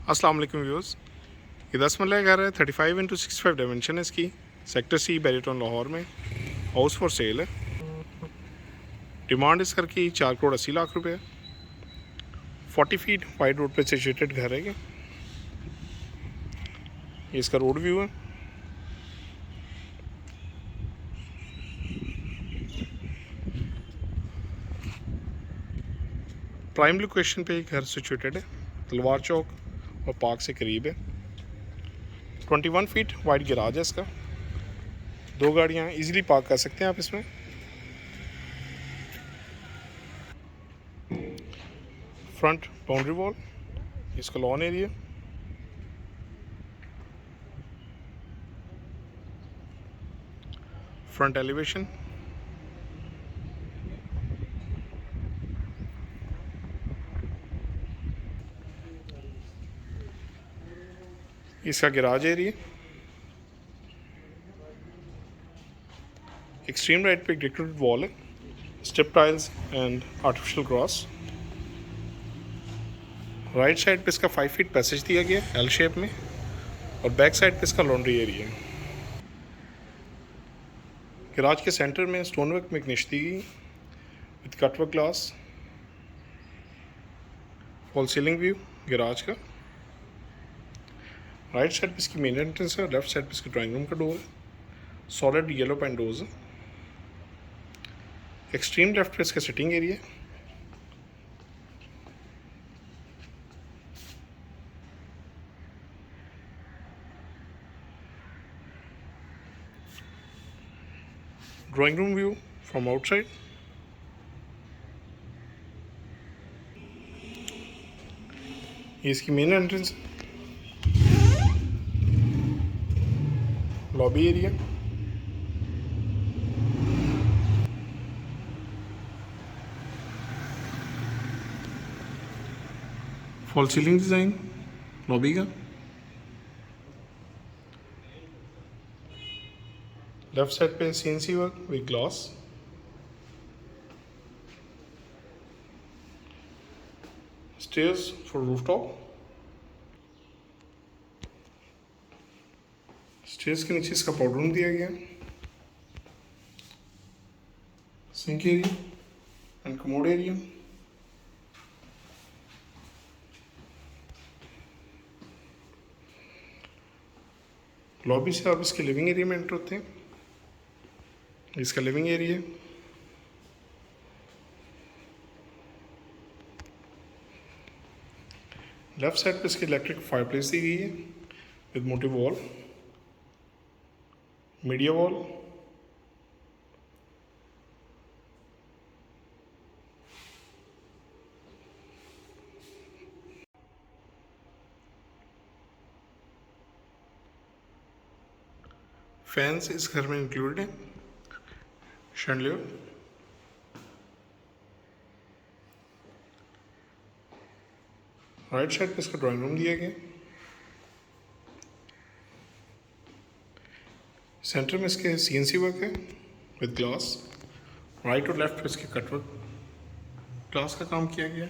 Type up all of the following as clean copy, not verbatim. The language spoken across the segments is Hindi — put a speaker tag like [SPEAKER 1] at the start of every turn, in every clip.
[SPEAKER 1] अस्सलाम वालेकुम व्यूअर्स। ये 10 मरला घर है, 35x65 डायमेंशन है इसकी। सेक्टर सी बैरिटन लाहौर में हाउस फॉर सेल है। डिमांड इस घर की 4 करोड़ 80 लाख रुपए है। 40 फीट वाइड रोड पे सिचुएटेड घर है ये इसका रोड व्यू है। प्राइम लोकेशन पे घर सिचुएटेड है, तलवार चौक और पार्क से करीब है। 21 फीट वाइड गैराज है इसका। 2 गाड़ियाँ इजीली पार्क कर सकते हैं आप इसमें। फ्रंट बाउंड्री वॉल, इसका लॉन एरिया। फ्रंट एलिवेशन, इसका गैराज एरिया। एक्सट्रीम राइट पे एक डेकोरेटेड वॉल है, step tiles and artificial grass. Right side पे इसका 5 फीट पैसेज दिया गया एल शेप में, और बैक साइड पे इसका लॉन्ड्री एरिया है। गैराज के सेंटर में स्टोन वर्क में एक निश दी गई with cutwork glass. Fall ceiling view garage का। राइट साइड पे इसकी मेन एंट्रेंस है, लेफ्ट साइड पे इसकी ड्राइंग रूम का डोर है। सॉलिड येलो पेंट डोर्स है। एक्सट्रीम लेफ्ट पे इसका सिटिंग एरिया है। Drawing room view from outside. ये इसकी main entrance, lobby area. Fall ceiling design lobby का। लेफ्ट साइड पे CNC work with glass. Stairs for rooftop. Stairs के नीचे इसका पाउडर रूम दिया गया, sink area and commode area. Lobby से आप इसके लिविंग एरिया में एंटर होते हैं। इसका लिविंग एरिया। लेफ्ट साइड पे इसकी इलेक्ट्रिक फायरप्लेस दी गई है with motive wall, media wall. Fans इस घर में इंक्लूडेड हैं। शैंडलियर। राइट साइड पे इसका ड्राइंग रूम दिया गया। सेंटर में इसके सीएनसी वर्क है विद ग्लास। राइट और लेफ्ट पे इसके कटवर्क ग्लास का काम किया गया।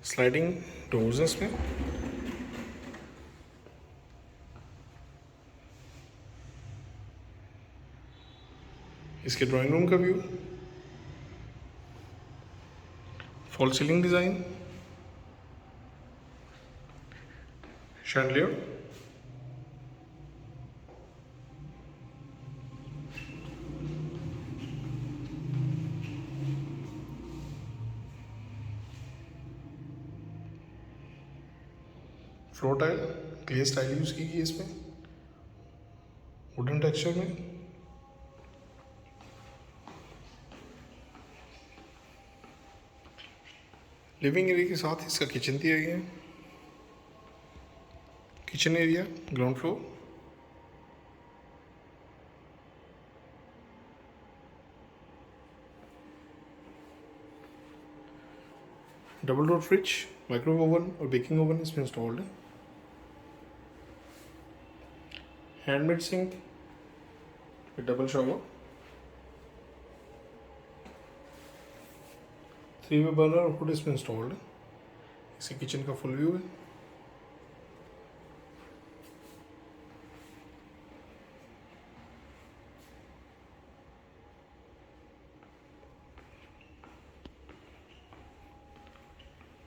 [SPEAKER 1] स्लाइडिंग डोर्स हैं इसमें। इसके ड्राइंग रूम का view. Fall ceiling design. Chandelier. Floor tile glaze tile use की गई इसमें, वुडन टेक्सचर में। लिविंग एरिया के साथ इसका किचन दिया गया है। Kitchen area ground floor. Double door fridge, microwave oven और बेकिंग ओवन इसमें इंस्टॉल्ड है। Handmade sink with double shower. 3 way burner hood इसमें इंस्टॉल्ड है। इसके किचन का फुल व्यू है।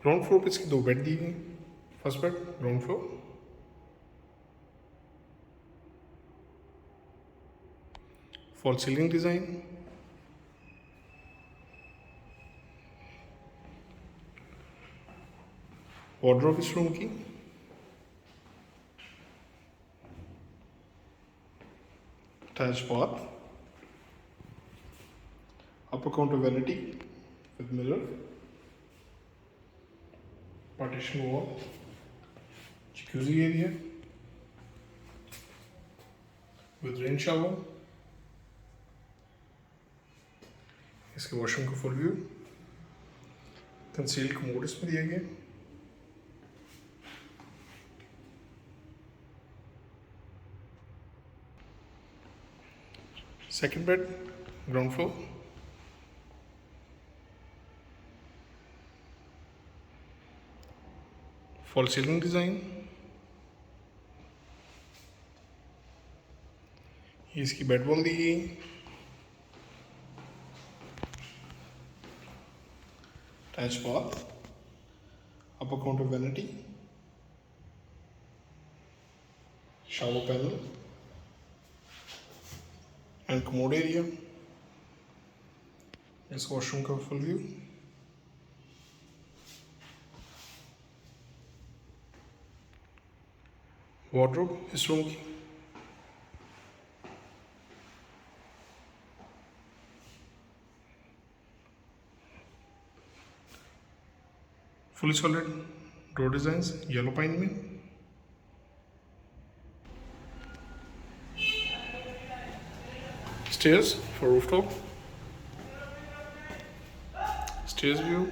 [SPEAKER 1] ग्राउंड फ्लोर पे इसकी 2 बेड दी गई। First bed ground floor, fall ceiling design, wardrobe इस रूम की, attach bath, upper counter vanity with mirror, partition wall, jacuzzi area with rain shower, इसके वॉशरूम का फुल व्यू, कंसील्ड कमोड इसमें दिया गया, second bed ground floor, fall ceiling design, ये इसकी बेड वॉल दी गई, attach bath, upper counter vanity, shower panel and commode area, इस वॉशरूम का फुल व्यू, वार्डरोब इस रूम की, fully solid door designs yellow pine में, stairs for rooftop, stairs view,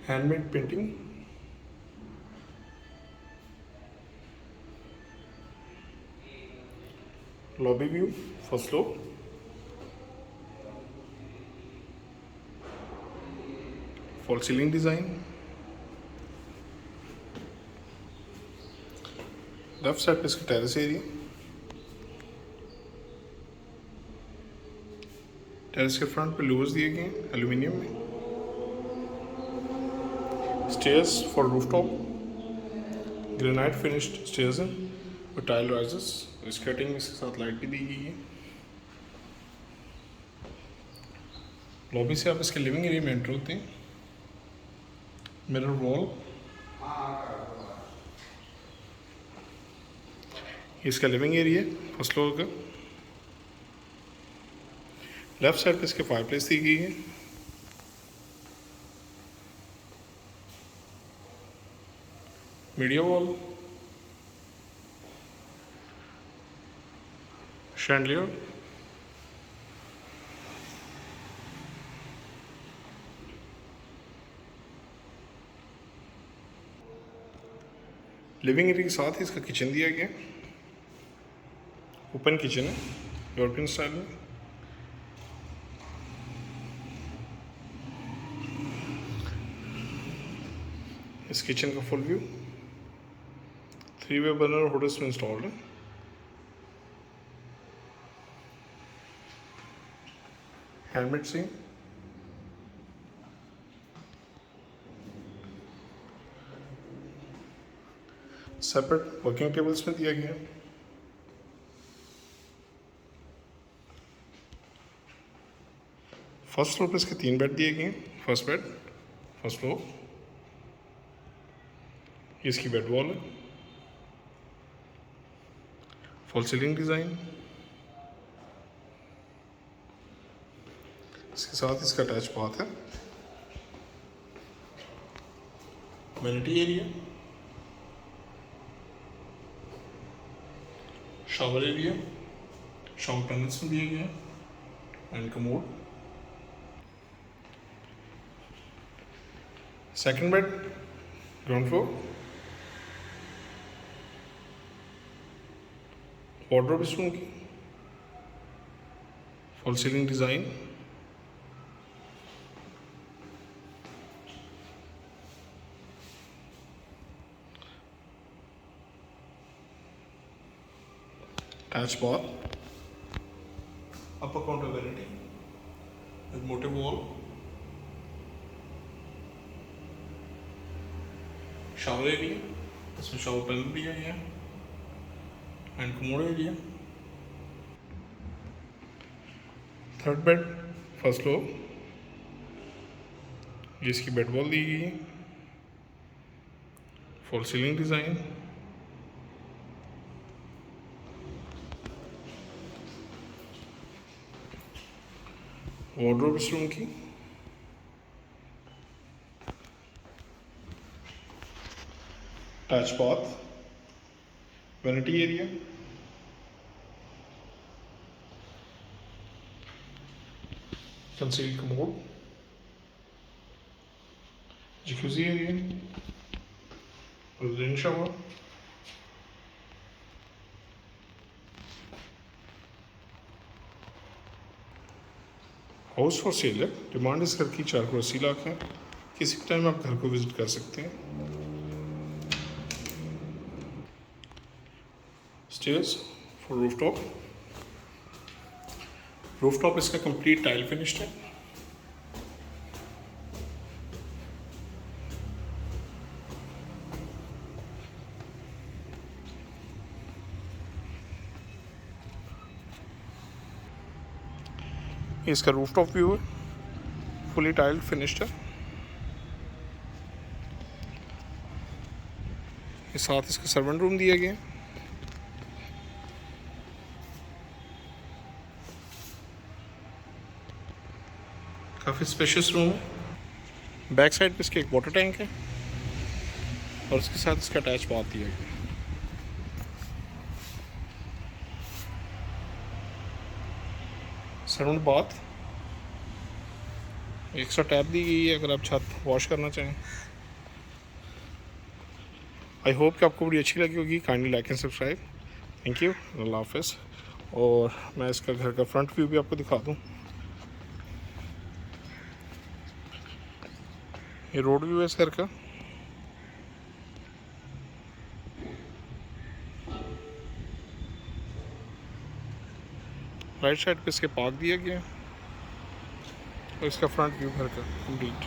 [SPEAKER 1] handmade painting, lobby view first floor, fall ceiling design, left side पे इसका टेरेस एरिया, टेरेस के फ्रंट पे लूवर्स दिए गए हैं एल्यूमिनियम में, stairs for rooftop, granite finished stairs हैं और टाइल राइजेस, स्केटिंग इसके साथ लाइट भी दी गई है। लॉबी से आप इसके लिविंग एरिया में एंटर होते हैं, मिरर वॉल, इसका लिविंग एरिया फर्स्ट फ्लोर का, लेफ्ट साइड पे इसके फायरप्लेस दी गई है, media wall, chandelier, living area के साथ ही इसका किचन दिया गया, ओपन किचन है यूरोपियन स्टाइल में, इस किचन का फुल व्यू, 3-वे बर्नर हुड इसमें इंस्टॉल्ड है, handmade sink, separate working tables में दिया गया, फर्स्ट फ्लोर पे इसके 3 बेड दिए गए हैं, फर्स्ट बेड फर्स्ट फ्लोर, इसकी बेड वॉल है, फॉल सीलिंग डिज़ाइन, इसके साथ इसका अटैच बाथ है, vanity area, shower area, shower panels में दिए गए हैं and commode, second bed ground floor, wardrobe इस रूम की, fall ceiling design, attach bath, upper counter vanity with motive wall, shower area, इसमें शावर पैनल दिया गया and commode area. Third bed first floor, ये इसकी बेड वॉल दी गई है, फॉल सीलिंग डिज़ाइन, वार्डरोब इस रूम की, attach bath, vanity area, concealed commode, jacuzzi area, rain shower, house for sale है, डिमांड इस घर की 4 करोड़ 80 लाख है। किसी भी टाइम आप घर को विजिट कर सकते हैं। स्टेयर्स फॉर रूफटॉप इसका कंप्लीट टाइल फिनिश्ड है। इसका रूफटॉप व्यू है, फुली टाइल फिनिश्ड है। इस साथ इसका सर्वेंट रूम दिया गया है। काफ़ी स्पेशियस रूम है। बैक साइड पे इसके एक वाटर टैंक है और उसके साथ इसका अटैच बाथ दिया गया है। सराउंड बाथ, एक्स्ट्रा टैप दी गई है अगर आप छत वॉश करना चाहें। आई होप कि आपको वीडियो अच्छी लगी होगी। Kindly like and subscribe. Thank you, अल्लाह हाफिज़। और मैं इसका घर का फ्रंट व्यू भी आपको दिखा दूँ। ये रोड व्यू है इस घर का। राइट साइड पे इसके पार्क दिया गया है और इसका फ्रंट व्यू घर का कंप्लीट।